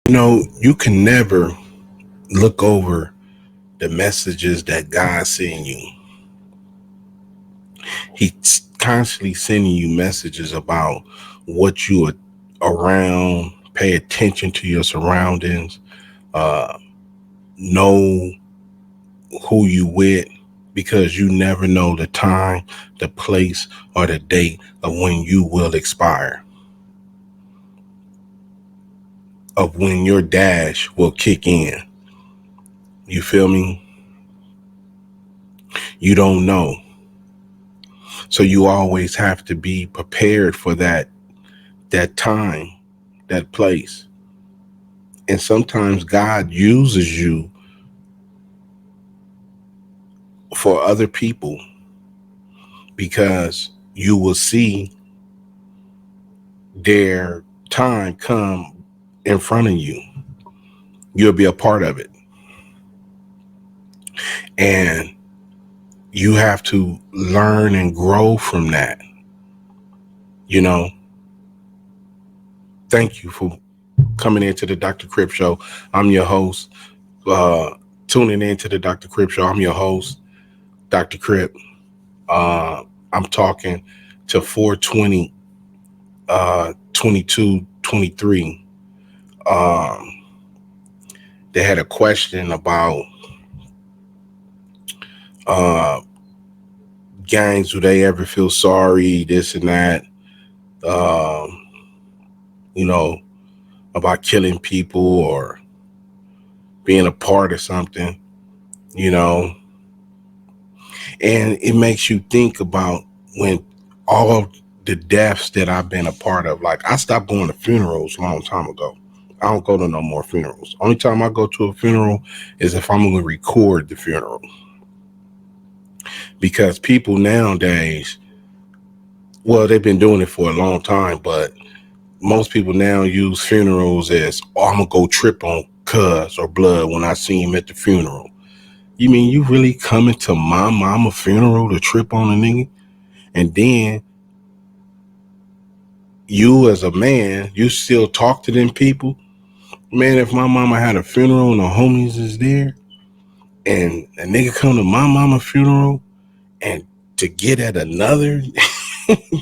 You can never look over the messages that God's sending you. He's constantly sending you messages about what you are around. Pay attention to your surroundings. Uh, know who you with, because you never know the time, the place, or the date of when you will expire, of when your dash will kick in. You feel me? You don't know. So you always have to be prepared for that time, that place. And sometimes God uses you for other people because you will see their time come in front of you. You'll be a part of it. And you have to learn and grow from that. You know, thank you for coming into the Dr. Crip Show. I'm your host. Uh, Tuning into the Dr. Crip Show. I'm your host, Dr. Crip. I'm talking to 420, 22, 23. Um, they had a question about uh, gangs. Do they ever feel sorry? This and that. Um, you know, about killing people or being a part of something, you know, and it makes you think about when all of the deaths that I've been a part of. Like, I stopped going to funerals a long time ago. I don't go to no more funerals. Only time I go to a funeral is if I'm going to record the funeral, because people nowadays, well, they've been doing it for a long time, but most people now use funerals as, oh, I'm going to go trip on cuz or blood when I see him at the funeral. You mean you really coming to my mama funeral to trip on a nigga? And then you as a man, you still talk to them people? Man, if my mama had a funeral and the homies is there and a nigga come to my mama funeral and to get at another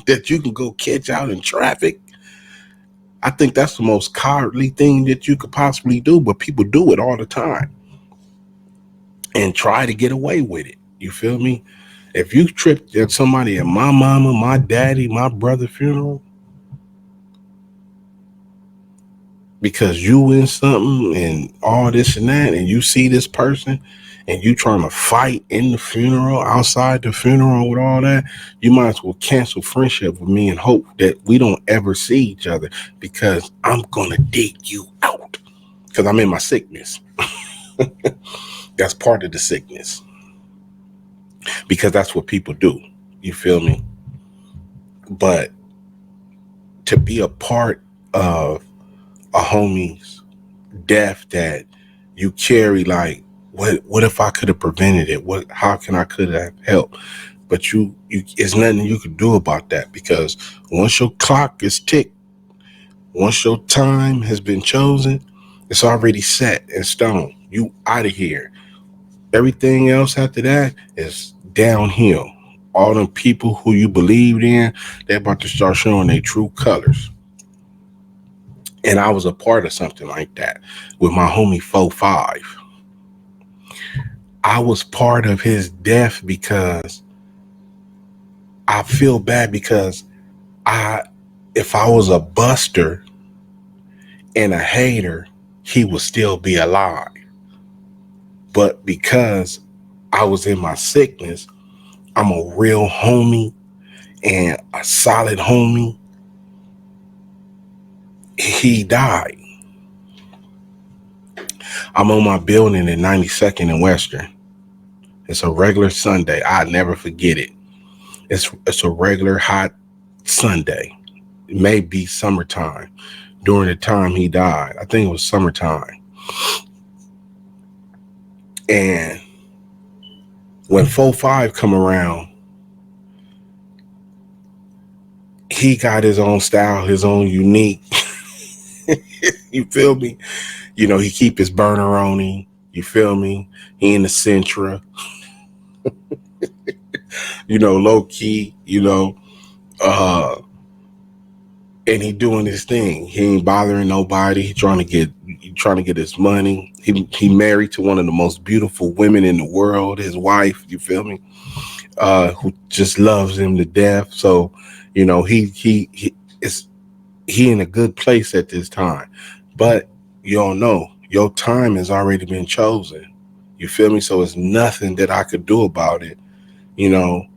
that you can go catch out in traffic, I think that's the most cowardly thing that you could possibly do. But people do it all the time and try to get away with it. You feel me? If you tripped at somebody at my mama, my daddy, my brother funeral because you in something and all this and that, and you see this person and you trying to fight in the funeral, outside the funeral with all that, you might as well cancel friendship with me and hope that we don't ever see each other, because I'm gonna dig you out because I'm in my sickness. That's part of the sickness, because that's what people do. You feel me? But to be a part of a homie's death that you carry, like, what if I could have prevented it? What How can I could have helped? But you it's nothing you can do about that, because once your clock is ticked, once your time has been chosen, it's already set in stone. You out of here. Everything else after that is downhill. All them people who you believed in, they're about to start showing their true colors. And I was a part of something like that with my homie 4-5. I was part of his death because I feel bad, because I if I was a buster and a hater, he would still be alive. But because I was in my sickness, I'm a real homie and a solid homie. He died. I'm on my building in 92nd and Western. It's a regular Sunday. I never forget it. It's a regular hot Sunday. It may be summertime. During the time he died, I think it was summertime. And when 4-5 come around, he got his own style, his own unique. You feel me? He keep his burner on him. You feel me? He in the Sentra, low key, uh, and he doing his thing. He ain't bothering nobody. He trying to get his money. He married to one of the most beautiful women in the world, his wife, you feel me? Who just loves him to death. So, he is he in a good place at this time. But you don't know. Your time has already been chosen. You feel me? So it's nothing that I could do about it,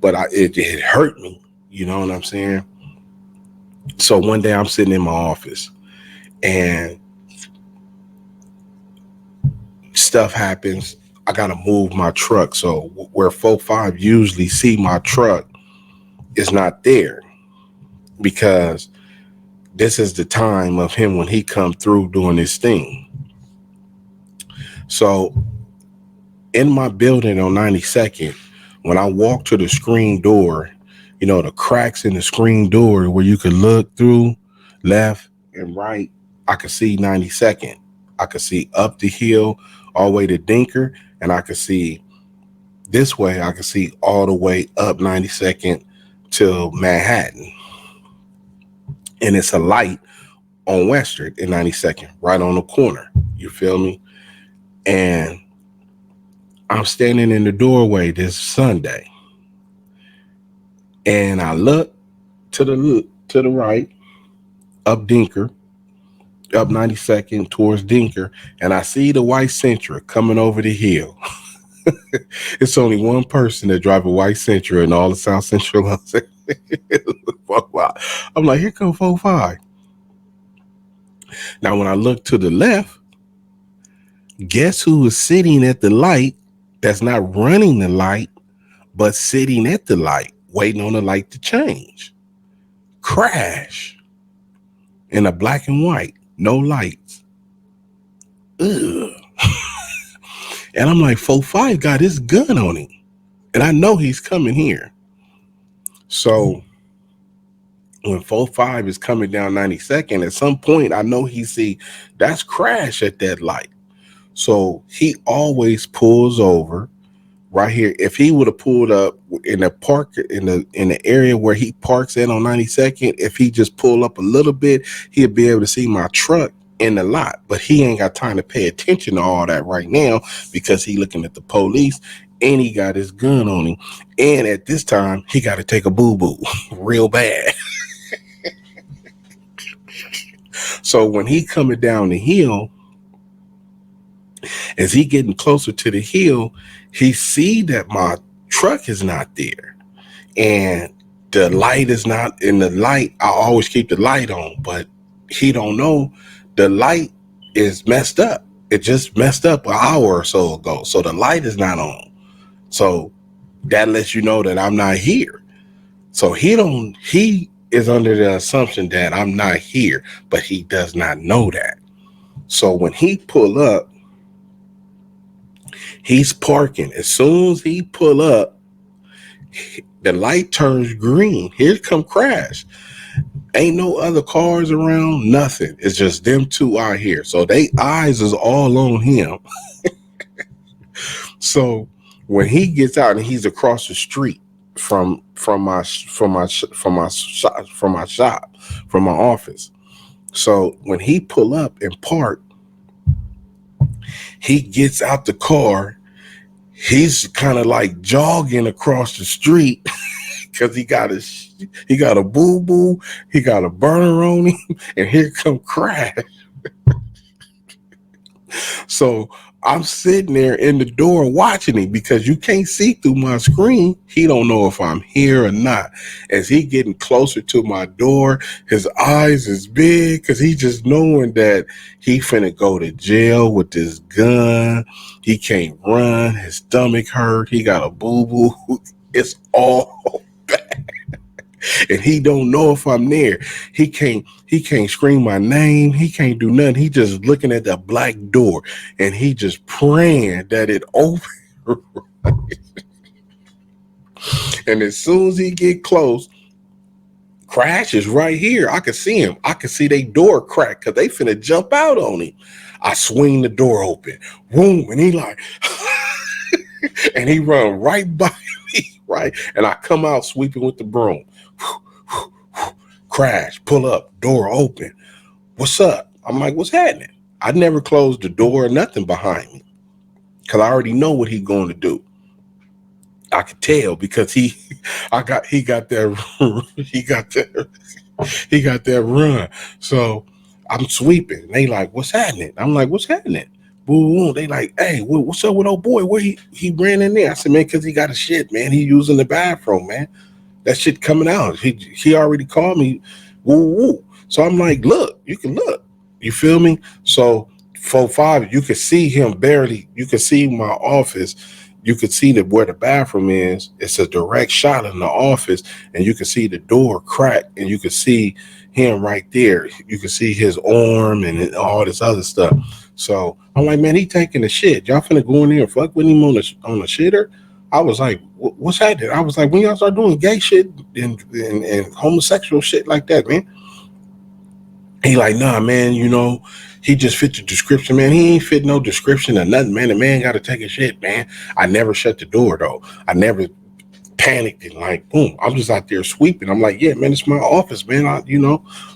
but it hurt me. You know what I'm saying? So one day I'm sitting in my office and stuff happens. I gotta move my truck. So where 4-5 usually see my truck is not there because this is the time of him when he come through doing his thing. So in my building on 92nd, when I walk to the screen door, the cracks in the screen door where you could look through left and right, I could see 92nd. I could see up the hill all the way to Dinker, and I could see this way, I could see all the way up 92nd to Manhattan. And it's a light on Western in 92nd, right on the corner. You feel me? And I'm standing in the doorway this Sunday, and I look to the right, up Dinker, up 92nd towards Dinker, and I see the white Sentra coming over the hill. It's only one person that drive a white Sentra in all of South Central Los Angeles. I'm like, here come 4-5. Now, when I look to the left, guess who is sitting at the light that's not running the light, but sitting at the light, waiting on the light to change? Crash in a black and white, no lights. Ugh. And I'm like, 4-5 got his gun on him. And I know he's coming here. So when 4-5 is coming down 92nd, at some point, I know he see that's Crash at that light. So he always pulls over right here. If he would have pulled up in the park in the area where he parks at on 92nd, if he just pull up a little bit, he'd be able to see my truck in the lot. But he ain't got time to pay attention to all that right now because he looking at the police and he got his gun on him. And at this time, he got to take a boo-boo real bad. So when he coming down the hill, as he getting closer to the hill, he see that my truck is not there. And the light is not in the light. I always keep the light on, but he don't know the light is messed up. It just messed up an hour or so ago. So the light is not on. So that lets you know that I'm not here. So he is under the assumption that I'm not here, but he does not know that. So when he pull up, he's parking. As soon as he pull up, the light turns green. Here come Crash. Ain't no other cars around, nothing. It's just them two out here. So they eyes is all on him. So when he gets out and he's across the street from my shop, from my office. So when he pull up and park, he gets out the car. He's kind of like jogging across the street because he got a boo boo, he got a burner on him, and here come Crash. So I'm sitting there in the door watching him because you can't see through my screen. He don't know if I'm here or not. As he getting closer to my door, his eyes is big because he just knowing that he finna go to jail with this gun. He can't run. His stomach hurt. He got a boo-boo. It's all bad. And he don't know if I'm there. He can't scream my name. He can't do nothing. He just looking at the black door and he just praying that it open. And as soon as he get close, Crash is right here. I can see him. I can see they door crack because they finna jump out on him. I swing the door open. Boom. And he like, and he run right by me, right? And I come out sweeping with the broom. Crash, pull up, door open. What's up? I'm like, what's happening? I never closed the door or nothing behind me because I already know what he's going to do. I could tell because he got that he got that run. So I'm sweeping. They like, what's happening? I'm like, what's happening? Boo. They like, hey, what's up with old boy? Where he ran in there? I said, man, because he got a shit, man. He using the bathroom, man. That shit coming out. He already called me. Woo woo. So I'm like, look, you can look. You feel me? So 4-5, you could see him barely. You could see my office. You could see that where the bathroom is. It's a direct shot in the office, and you can see the door crack, and you can see him right there. You can see his arm and all this other stuff. So I'm like, man, he taking the shit. Y'all finna go in there and fuck with him on the shitter? I was like, what's happening? I was like, when y'all start doing gay shit and homosexual shit like that, man. He like, nah, man, he just fit the description, man. He ain't fit no description or nothing, man. The man got to take a shit, man. I never shut the door, though. I never panicked and like, boom, I'm just out there sweeping. I'm like, yeah, man, it's my office, man.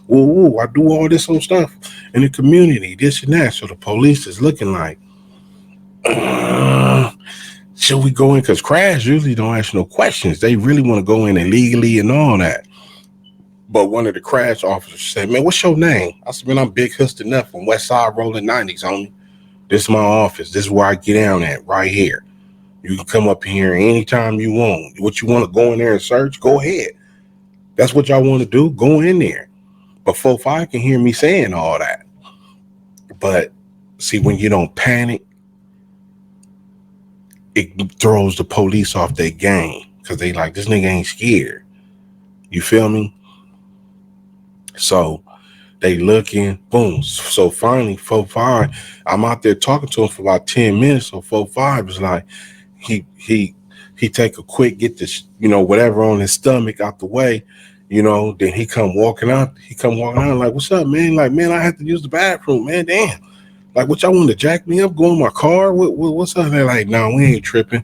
Woo, I do all this old stuff in the community, this and that. So the police is looking like, should we go in? Because Crash usually don't ask no questions. They really want to go in illegally and all that. But one of the Crash officers said, man, what's your name? I said, man, I'm Big Huston Nuff from West Side Rolling 90s, homie. This is my office. This is where I get down at, right here. You can come up here anytime you want. What you want to go in there and search, go ahead. That's what y'all want to do, go in there. But 4-5 can hear me saying all that. But see, when you don't panic, it throws the police off their game because they like, this nigga ain't scared. You feel me? So they looking, boom. So finally, 4-5, I'm out there talking to him for about 10 minutes. So 4-5 is like, he take a quick, get this, whatever on his stomach out the way, then he come walking out like, what's up, man? Like, man, I have to use the bathroom, man. Damn. Like, what y'all want to jack me up, go in my car? What's up? They're like, no, we ain't tripping.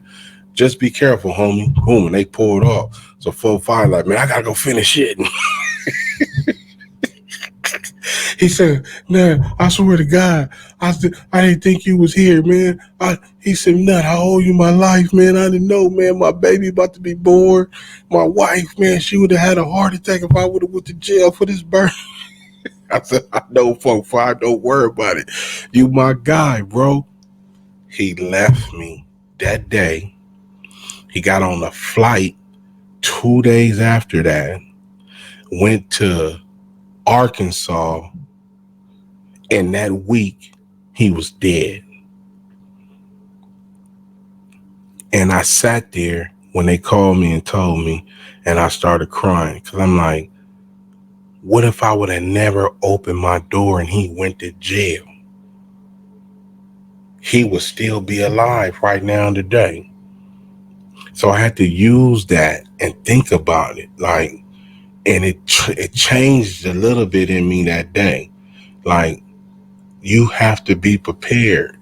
Just be careful, homie. Boom, and they pulled off. So 4-5 like, man, I gotta go finish it. He said, man, I swear to God, I didn't think you was here, man. He said, nut, I owe you my life, man. I didn't know, man. My baby about to be born. My wife, man, she would have had a heart attack if I would have went to jail for this birth. I said, I know, 4-5, don't worry about it. You my guy, bro. He left me that day. He got on a flight 2 days after that, went to Arkansas, and that week he was dead. And I sat there when they called me and told me, and I started crying because I'm like, what if I would have never opened my door and he went to jail? He would still be alive right now today. So I had to use that and think about it. Like, and it changed a little bit in me that day. Like, you have to be prepared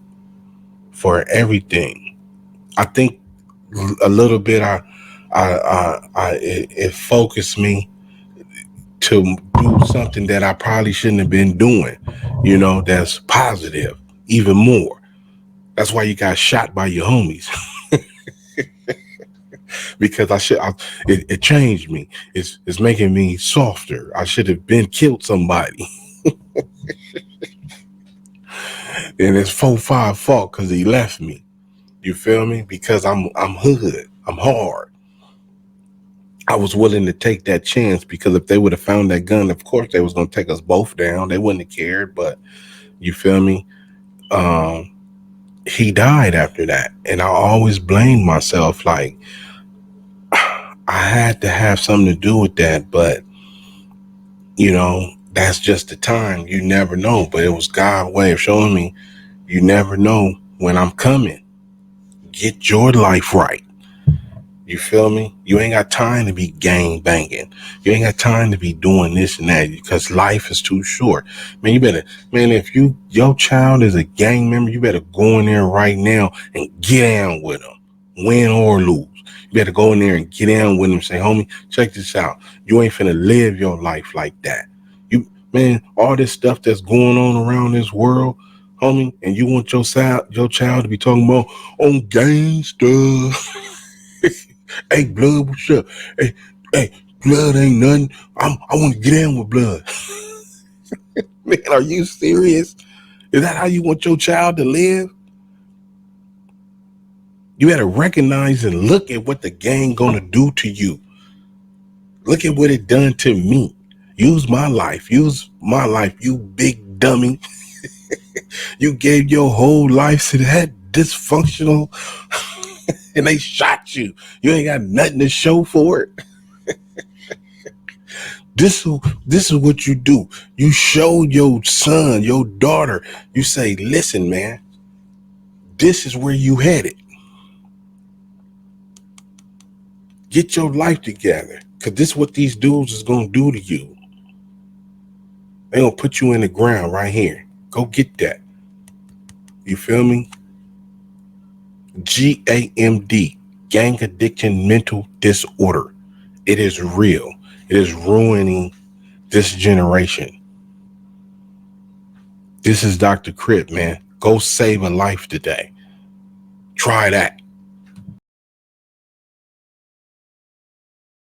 for everything. I think a little bit it focused me to do something that I probably shouldn't have been doing, that's positive even more. That's why you got shot by your homies. Because it changed me. It's making me softer. I should have been killed somebody. And it's 4-5 fault because he left me. You feel me? Because I'm hood. I'm hard. I was willing to take that chance because if they would have found that gun, of course they was gonna take us both down. They wouldn't have cared. But you feel me? He died after that, and I always blamed myself. Like, I had to have something to do with that, but that's just the time. You never know. But it was God's way of showing me you never know when I'm coming. Get your life right. You feel me? You ain't got time to be gang banging. You ain't got time to be doing this and that because life is too short. Man, you better, man, if your child is a gang member, you better go in there right now and get down with them, win or lose. You better go in there and get down with them. Say, homie, check this out. You ain't finna live your life like that. You, man, all this stuff that's going on around this world, homie, and you want your child to be talking about on gang stuff. Hey, blood, what's up? Hey, hey, blood ain't nothing. I want to get in with blood. Man, are you serious? Is that how you want your child to live? You got to recognize and look at what the gang gonna do to you. Look at what it done to me. Use my life. Use my life. You big dummy. You gave your whole life to that dysfunctional, and they shot you. You ain't got nothing to show for it. This is what you do. You show your son, your daughter, you say, listen, man, this is where you headed. Get your life together. Cause this is what these dudes is gonna do to you. They gonna put you in the ground right here. Go get that. You feel me? GAMD, gang addiction mental disorder. It is real. It is ruining this generation. This is Dr. Crip, man. Go save a life today. Try that.